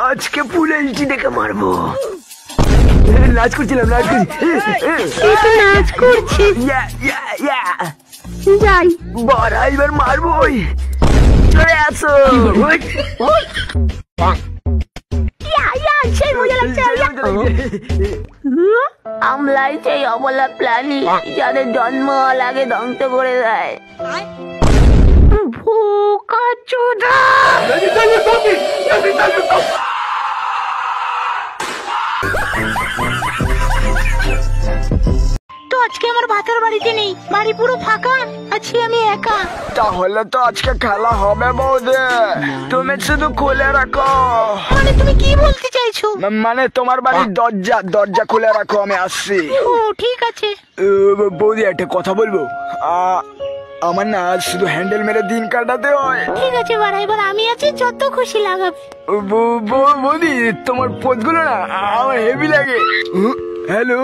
আজকে ফুল এলচি দেখে মারবো। নাচ করছিলাম, নাচ করছি। যাই বারা এবার মারবো। চলে আসো। সেই মজা লাগছে। আমলাই সেই অবলা প্রাণী যাদের জন্ম লাগে ধ্বংস করে দেয়। ভোকা চোদা। তো আজকে আমার ভাতার বাড়িতে নেই, বাড়ি পুরো ফাঁকা, আছি আমি একা। তাহলে তো আজকে খেলা হবে বৌদি, তুমি শুধু খুলে রাখো। মানে তুমি কি বলতে চাইছো? মানে তোমার বাড়ির দরজা খুলে রাখো, আমি আসছি। ও ঠিক আছে। বৌদি একটা কথা বলবো, আমার না শুধু হ্যান্ডেল মেরে দিন কাটাতে হয়। ঠিক আছে বাড়া, এবার আমি আছি, যত খুশি লাগাবে। বৌদি তোমার পথগুলো না আমার হেভি লাগে। হ্যালো